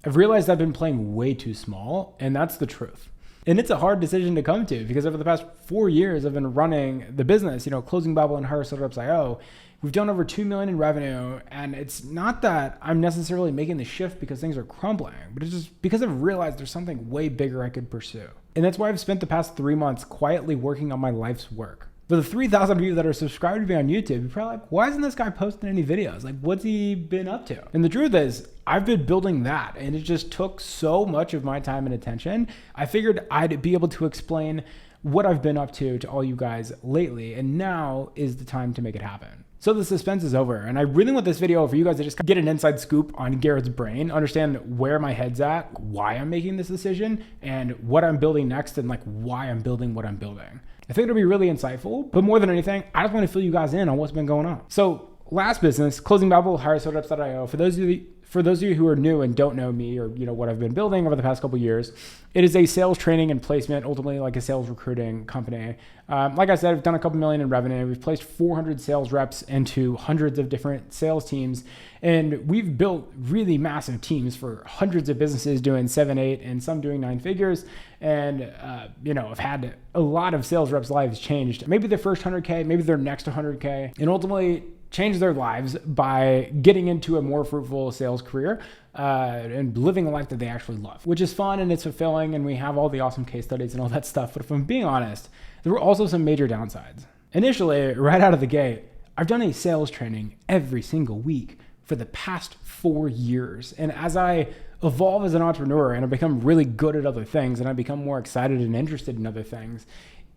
I've realized I've been playing way too small, and that's the truth. And it's a hard decision to come to because over the past 4 years, I've been running the business, Closing Bubble and Hire Startups.io. We've done over 2 million in revenue. And it's not that I'm necessarily making the shift because things are crumbling, but it's just because I've realized there's something way bigger I could pursue. And that's why I've spent the past 3 months quietly working on my life's work. For the 3,000 of you that are subscribed to me on YouTube, you're probably like, why isn't this guy posting any videos? Like, what's he been up to? And the truth is, I've been building that, and it just took so much of my time and attention. I figured I'd be able to explain what I've been up to all you guys lately, and now is the time to make it happen. So the suspense is over, and I really want this video for you guys to just get an inside scoop on Garrett's brain, understand where my head's at, why I'm making this decision, and what I'm building next, and like why I'm building what I'm building. I think it'll be really insightful, but more than anything, I just want to fill you guys in on what's been going on. So last business, Closing Bubble, Hire Startups.io. For those of you who are new and don't know me or what I've been building over the past couple of years, it is a sales training and placement, ultimately like a sales recruiting company. Like I said, I've done a couple million in revenue. We've placed 400 sales reps into hundreds of different sales teams. And we've built really massive teams for hundreds of businesses doing 7, 8, and some doing 9 figures. And, I've had a lot of sales reps' lives changed. Maybe their first 100K, maybe their next 100K, and ultimately change their lives by getting into a more fruitful sales career and living a life that they actually love, which is fun and it's fulfilling. And we have all the awesome case studies and all that stuff. But if I'm being honest, there were also some major downsides. Initially, right out of the gate, I've done a sales training every single week for the past 4 years. And as I evolve as an entrepreneur and I become really good at other things and I become more excited and interested in other things,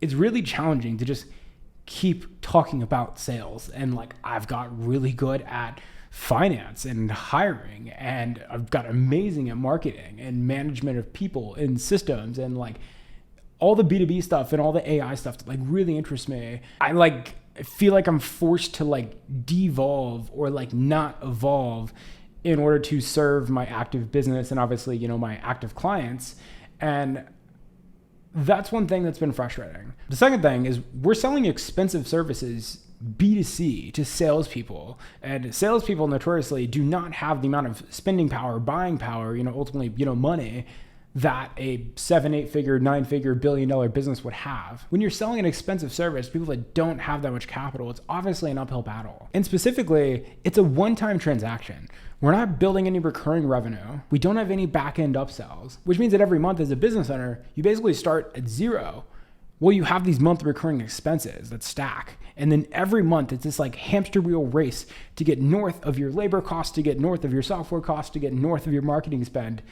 it's really challenging to just keep talking about sales. And like, I've got really good at finance and hiring, and I've got amazing at marketing and management of people and systems and like all the B2B stuff and all the AI stuff that like really interests me. I feel like I'm forced to like devolve or like not evolve in order to serve my active business and obviously, my active clients. And that's one thing that's been frustrating. The second thing is we're selling expensive services B2C to salespeople, and salespeople notoriously do not have the amount of spending power, buying power, ultimately, money that a 7, 8 figure, 9 figure, $1 billion business would have. When you're selling an expensive service, people that don't have that much capital, it's obviously an uphill battle. And specifically, it's a one-time transaction. We're not building any recurring revenue. We don't have any back-end upsells, which means that every month as a business owner, you basically start at zero. Well, you have these monthly recurring expenses that stack. And then every month it's this like hamster wheel race to get north of your labor costs, to get north of your software costs, to get north of your marketing spend.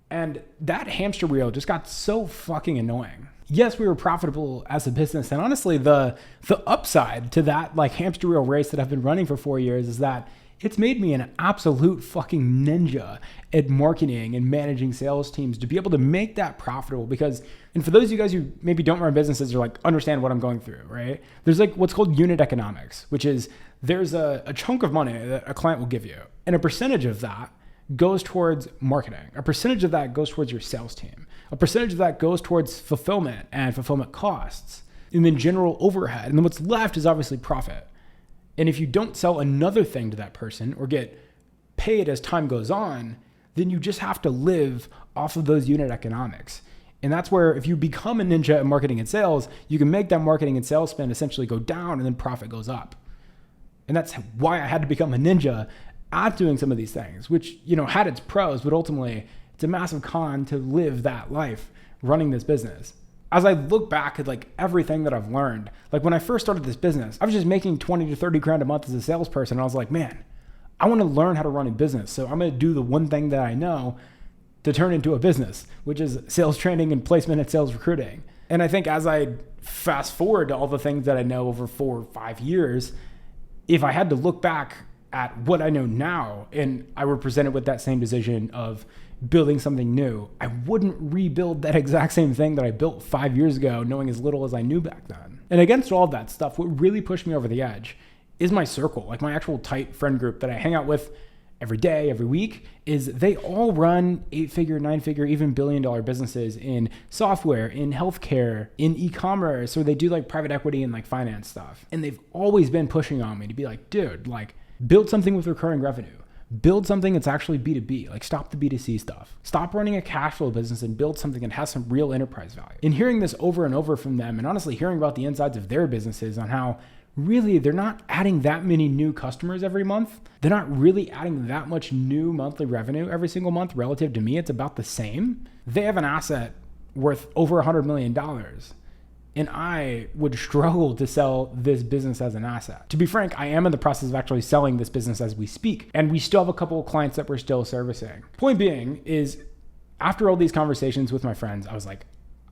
And that hamster wheel just got so fucking annoying. Yes, we were profitable as a business. And honestly, the upside to that like hamster wheel race that I've been running for 4 years is that it's made me an absolute fucking ninja at marketing and managing sales teams to be able to make that profitable. Because, and for those of you guys who maybe don't run businesses or like understand what I'm going through, right? There's like what's called unit economics, which is there's a chunk of money that a client will give you. And a percentage of that goes towards marketing. A percentage of that goes towards your sales team. A percentage of that goes towards fulfillment and fulfillment costs, and then general overhead. And then what's left is obviously profit. And if you don't sell another thing to that person or get paid as time goes on, then you just have to live off of those unit economics. And that's where if you become a ninja at marketing and sales, you can make that marketing and sales spend essentially go down and then profit goes up. And that's why I had to become a ninja at doing some of these things, which, had its pros, but ultimately it's a massive con to live that life running this business. As I look back at like everything that I've learned, like when I first started this business, I was just making 20 to 30 grand a month as a salesperson. And I was like, man, I want to learn how to run a business. So I'm going to do the one thing that I know to turn into a business, which is sales training and placement and sales recruiting. And I think as I fast forward to all the things that I know over 4 or 5 years, if I had to look back at what I know now and I were presented with that same decision of building something new, I wouldn't rebuild that exact same thing that I built 5 years ago, knowing as little as I knew back then. And against all of that stuff, what really pushed me over the edge is my circle, like my actual tight friend group that I hang out with every day, every week, is they all run 8-figure, 9-figure, even $1 billion businesses in software, in healthcare, in e-commerce, or they do like private equity and like finance stuff. And they've always been pushing on me to be like, dude, like build something with recurring revenue. Build something that's actually B2B. Like, stop the B2C stuff. Stop running a cash flow business and build something that has some real enterprise value. And hearing this over and over from them, and honestly hearing about the insides of their businesses on how really they're not adding that many new customers every month. They're not really adding that much new monthly revenue every single month relative to me. It's about the same. They have an asset worth over $100 million. And I would struggle to sell this business as an asset. To be frank, I am in the process of actually selling this business as we speak. And we still have a couple of clients that we're still servicing. Point being is, after all these conversations with my friends, I was like,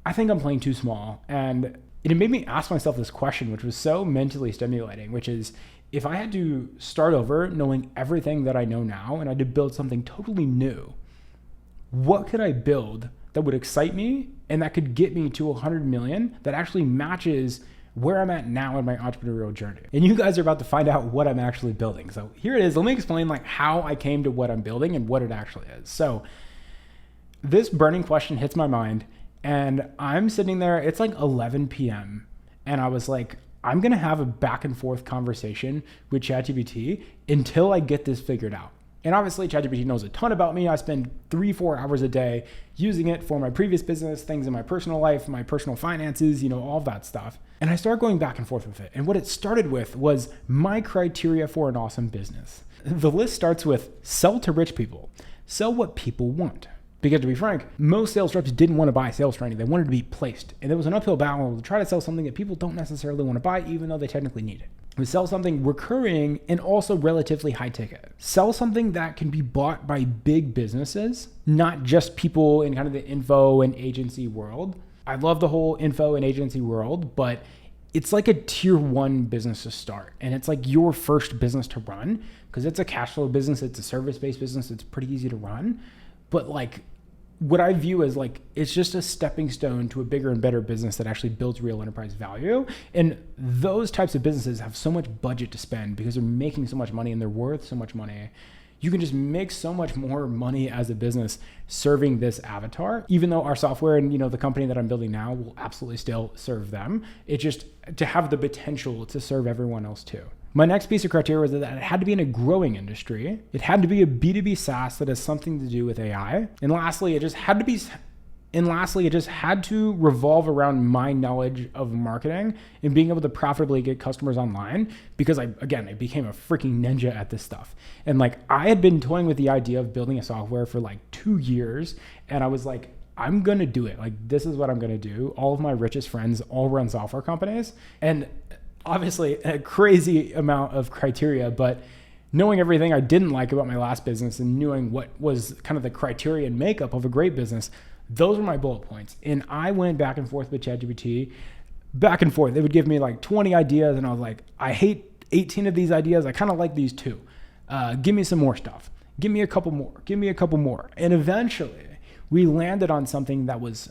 I think I'm playing too small. And it made me ask myself this question, which was so mentally stimulating, which is, if I had to start over knowing everything that I know now and I had to build something totally new, what could I build that would excite me and that could get me to 100 million that actually matches where I'm at now in my entrepreneurial journey? And you guys are about to find out what I'm actually building. So here it is. Let me explain like how I came to what I'm building and what it actually is. So this burning question hits my mind, and I'm sitting there, it's like 11 p.m. And I was like, I'm going to have a back and forth conversation with ChatGPT until I get this figured out. And obviously ChatGPT knows a ton about me. I spend 3-4 hours a day using it for my previous business, things in my personal life, my personal finances, all of that stuff. And I started going back and forth with it. And what it started with was my criteria for an awesome business. The list starts with sell to rich people, sell what people want. Because to be frank, most sales reps didn't want to buy sales training. They wanted to be placed. And it was an uphill battle to try to sell something that people don't necessarily want to buy, even though they technically need it. We sell something recurring and also relatively high ticket. Sell something that can be bought by big businesses, not just people in kind of the info and agency world. I love the whole info and agency world, but it's like a tier 1 business to start. And it's like your first business to run because it's a cash flow business. It's a service-based business. It's pretty easy to run. But like, what I view as like, it's just a stepping stone to a bigger and better business that actually builds real enterprise value. And those types of businesses have so much budget to spend because they're making so much money and they're worth so much money. You can just make so much more money as a business serving this avatar, even though our software and the company that I'm building now will absolutely still serve them. It's just to have the potential to serve everyone else too. My next piece of criteria was that it had to be in a growing industry. It had to be a B2B SaaS that has something to do with AI. And lastly, it just had to revolve around my knowledge of marketing and being able to profitably get customers online because I became a freaking ninja at this stuff. And like, I had been toying with the idea of building a software for like 2 years. And I was like, I'm going to do it. Like, this is what I'm going to do. All of my richest friends all run software companies. And obviously a crazy amount of criteria, but knowing everything I didn't like about my last business and knowing what was kind of the criteria and makeup of a great business, those were my bullet points. And I went back and forth with ChatGPT, back and forth. They would give me like 20 ideas and I was like, I hate 18 of these ideas. I kind of like these 2. Give me some more stuff. Give me a couple more. And eventually we landed on something that was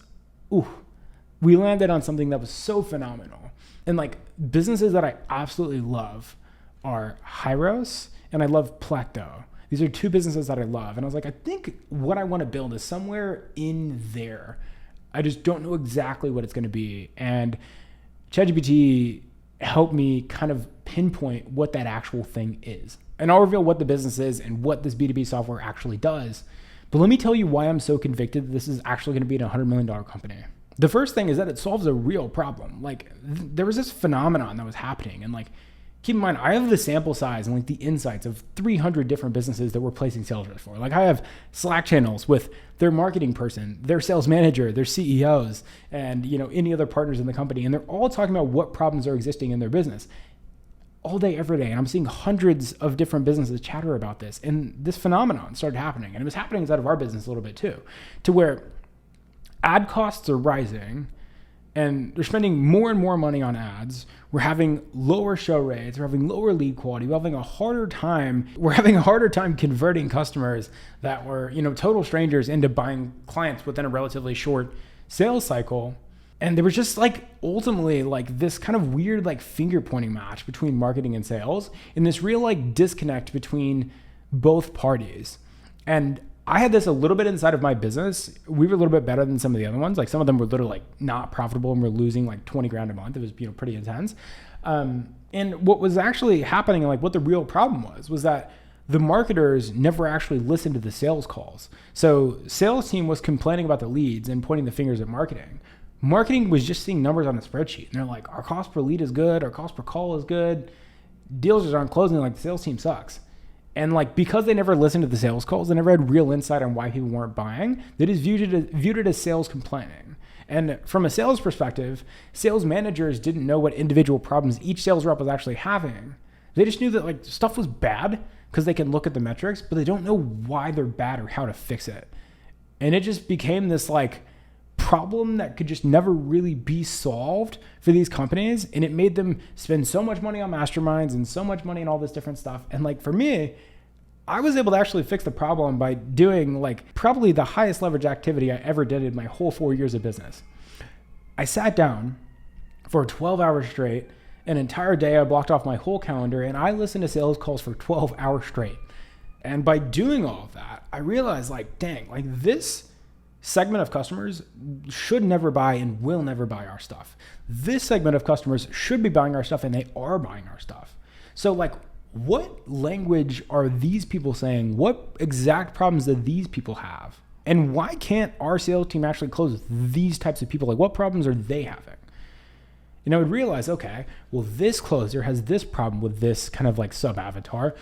so phenomenal. And like, businesses that I absolutely love are Hyros and I love Plecto. These are 2 businesses that I love. And I was like, I think what I want to build is somewhere in there. I just don't know exactly what it's going to be. And ChatGPT helped me kind of pinpoint what that actual thing is. And I'll reveal what the business is and what this B2B software actually does. But let me tell you why I'm so convicted that this is actually going to be a $100 million company. The first thing is that it solves a real problem. Like, there was this phenomenon that was happening. And like, keep in mind, I have the sample size and like the insights of 300 different businesses that we're placing sales reps for. Like, I have Slack channels with their marketing person, their sales manager, their CEOs, and any other partners in the company. And they're all talking about what problems are existing in their business all day, every day. And I'm seeing hundreds of different businesses chatter about this. And this phenomenon started happening. And it was happening inside of our business a little bit too, to where ad costs are rising and they're spending more and more money on ads. We're having lower show rates. We're having lower lead quality. We're having a harder time converting customers that were, total strangers into buying clients within a relatively short sales cycle. And there was just like, ultimately like this kind of weird, like finger pointing match between marketing and sales and this real like disconnect between both parties. And I had this a little bit inside of my business. We were a little bit better than some of the other ones. Like, some of them were literally like not profitable and we're losing like 20 grand a month. It was, pretty intense. And what was actually happening and like what the real problem was that the marketers never actually listened to the sales calls. So sales team was complaining about the leads and pointing the fingers at marketing. Marketing was just seeing numbers on a spreadsheet. And they're like, our cost per lead is good. Our cost per call is good. Deals just aren't closing. Like, the sales team sucks. And like, because they never listened to the sales calls, they never had real insight on why people weren't buying, they just viewed it as sales complaining. And from a sales perspective, sales managers didn't know what individual problems each sales rep was actually having. They just knew that like stuff was bad because they can look at the metrics, but they don't know why they're bad or how to fix it. And it just became this like problem that could just never really be solved for these companies. And it made them spend so much money on masterminds and so much money on all this different stuff. And like, for me, I was able to actually fix the problem by doing like probably the highest leverage activity I ever did in my whole 4 years of business. I sat down for 12 hours straight, an entire day. I blocked off my whole calendar and I listened to sales calls for 12 hours straight. And by doing all of that, I realized like, dang, like this segment of customers should never buy and will never buy our stuff. This segment of customers should be buying our stuff and they are buying our stuff. So like, what language are these people saying? What exact problems do these people have? And why can't our sales team actually close these types of people? Like, what problems are they having? And I would realize, okay, well, this closer has this problem with this kind of like sub-avatar.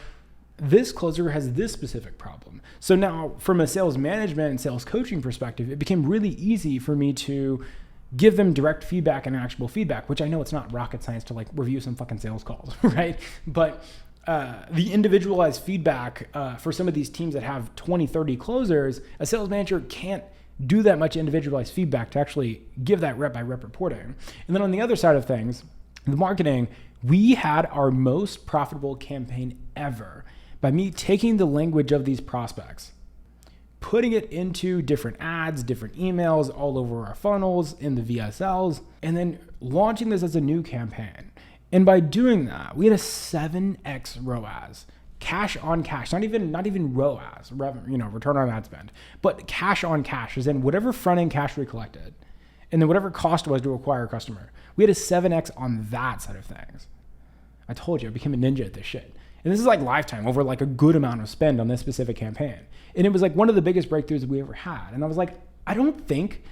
This closer has this specific problem. So now from a sales management and sales coaching perspective, it became really easy for me to give them direct feedback and actionable feedback, which I know it's not rocket science to like review some fucking sales calls, right? But the individualized feedback for some of these teams that have 20, 30 closers, a sales manager can't do that much individualized feedback to actually give that rep by rep reporting. And then on the other side of things, the marketing, we had our most profitable campaign ever by me taking the language of these prospects, putting it into different ads, different emails all over our funnels in the VSLs, and then launching this as a new campaign. And by doing that, we had a 7x ROAS, cash on cash, not even ROAS, return on ad spend, but cash on cash, as in whatever front end cash we collected, and then whatever cost was to acquire a customer. We had a 7x on that side of things. I told you, I became a ninja at this shit. And this is like lifetime over like a good amount of spend on this specific campaign. And it was like one of the biggest breakthroughs we ever had. And I was like, I don't think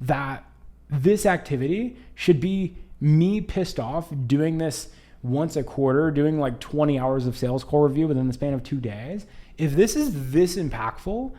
that this activity should be me pissed off doing this once a quarter, doing like 20 hours of sales call review within the span of 2 days. If this is this impactful,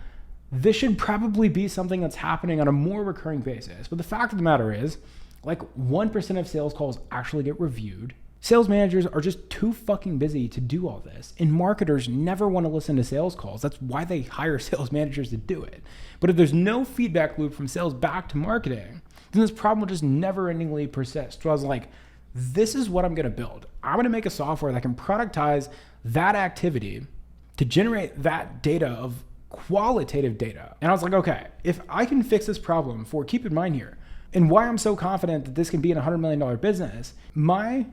this should probably be something that's happening on a more recurring basis. But the fact of the matter is, like 1% of sales calls actually get reviewed. Sales managers are just too fucking busy to do all this. And marketers never want to listen to sales calls. That's why they hire sales managers to do it. But if there's no feedback loop from sales back to marketing, then this problem will just never-endingly persist. So I was like, this is what I'm going to build. I'm going to make a software that can productize that activity to generate that data of qualitative data. And I was like, okay, if I can fix this problem for, keep in mind here, and why I'm so confident that this can be a $100 million business, my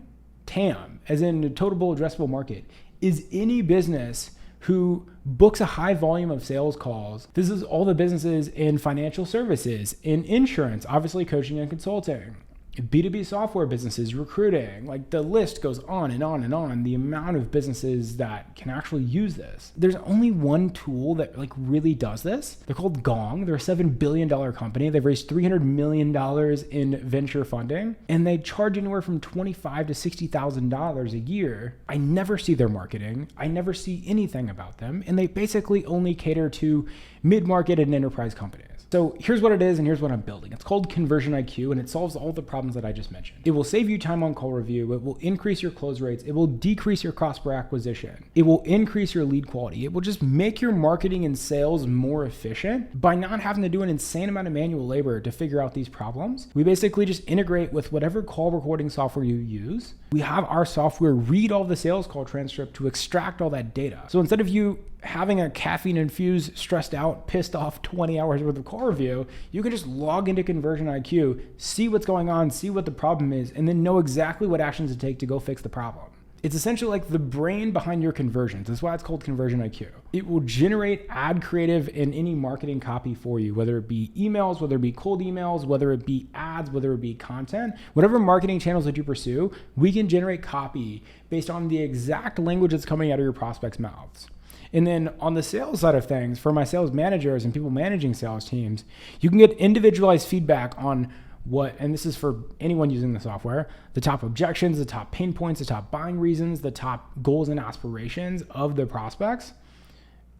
TAM, as in the total addressable market, is any business who books a high volume of sales calls. This is all the businesses in financial services, in insurance, obviously coaching and consulting, B2B software businesses, recruiting, like the list goes on and on and on, the amount of businesses that can actually use this. There's only one tool that like really does this. They're called Gong. They're a $7 billion company. They've raised $300 million in venture funding, and they charge anywhere from $25,000 to $60,000 a year. I never see their marketing. I never see anything about them. And they basically only cater to mid-market and enterprise companies. So here's what it is and here's what I'm building. It's called Conversion IQ, and it solves all the problems that I just mentioned. It will save you time on call review. It will increase your close rates. It will decrease your cost per acquisition. It will increase your lead quality. It will just make your marketing and sales more efficient by not having to do an insane amount of manual labor to figure out these problems. We basically just integrate with whatever call recording software you use. We have our software read all the sales call transcript to extract all that data. So instead of you having a caffeine infused, stressed out, pissed off 20 hours worth of call review, you can just log into Conversion IQ, see what's going on, see what the problem is, and then know exactly what actions to take to go fix the problem. It's essentially like the brain behind your conversions. That's why it's called Conversion IQ. It will generate ad creative in any marketing copy for you, whether it be emails, whether it be cold emails, whether it be ads, whether it be content, whatever marketing channels that you pursue, we can generate copy based on the exact language that's coming out of your prospects' mouths. And then on the sales side of things, for my sales managers and people managing sales teams, you can get individualized feedback on what, and this is for anyone using the software, the top objections, the top pain points, the top buying reasons, the top goals and aspirations of the prospects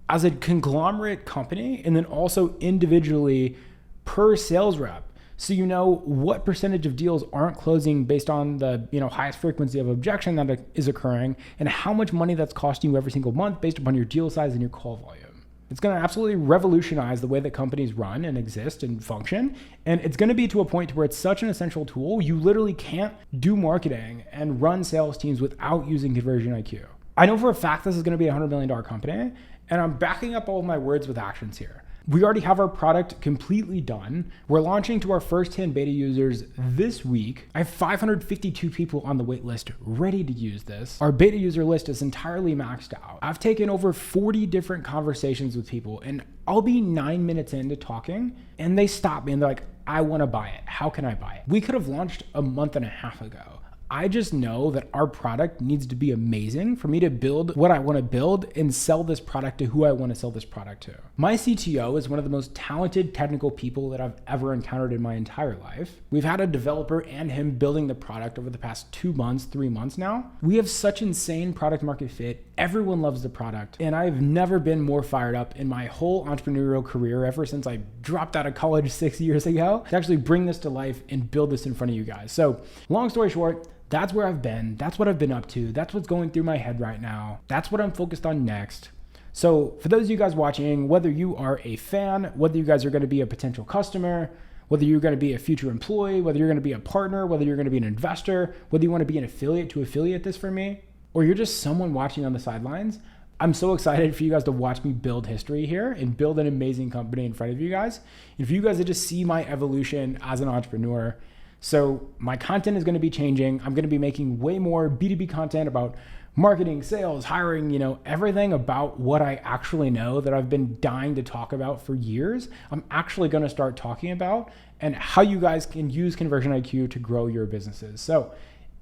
as a conglomerate company, and then also individually per sales rep. So you know what percentage of deals aren't closing based on the highest frequency of objection that is occurring, and how much money that's costing you every single month based upon your deal size and your call volume. It's going to absolutely revolutionize the way that companies run and exist and function. And it's going to be to a point where it's such an essential tool, you literally can't do marketing and run sales teams without using Conversion IQ. I know for a fact this is going to be a $100 million company, and I'm backing up all of my words with actions here. We already have our product completely done. We're launching to our first 10 beta users this week. I have 552 people on the wait list ready to use this. Our beta user list is entirely maxed out. I've taken over 40 different conversations with people, and I'll be 9 minutes into talking and they stop me and they're like, I want to buy it. How can I buy it? We could have launched a month and a half ago. I just know that our product needs to be amazing for me to build what I want to build and sell this product to who I want to sell this product to. My CTO is one of the most talented technical people that I've ever encountered in my entire life. We've had a developer and him building the product over the past 2 months, 3 months now. We have such insane product market fit. Everyone loves the product. And I've never been more fired up in my whole entrepreneurial career ever since I dropped out of college 6 years ago to actually bring this to life and build this in front of you guys. So long story short, that's where I've been. That's what I've been up to. That's what's going through my head right now. That's what I'm focused on next. So for those of you guys watching, whether you are a fan, whether you guys are going to be a potential customer, whether you're going to be a future employee, whether you're going to be a partner, whether you're going to be an investor, whether you want to be an affiliate to affiliate this for me, or you're just someone watching on the sidelines, I'm so excited for you guys to watch me build history here and build an amazing company in front of you guys. And for you guys to just see my evolution as an entrepreneur. So my content is going to be changing. I'm going to be making way more B2B content about marketing, sales, hiring, everything about what I actually know that I've been dying to talk about for years. I'm actually going to start talking about, and how you guys can use Conversion IQ to grow your businesses. So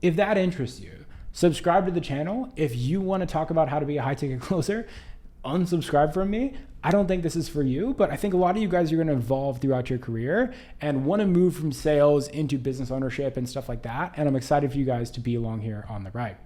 if that interests you, subscribe to the channel. If you want to talk about how to be a high ticket closer, unsubscribe from me. I don't think this is for you, but I think a lot of you guys are going to evolve throughout your career and want to move from sales into business ownership and stuff like that. And I'm excited for you guys to be along here on the ride.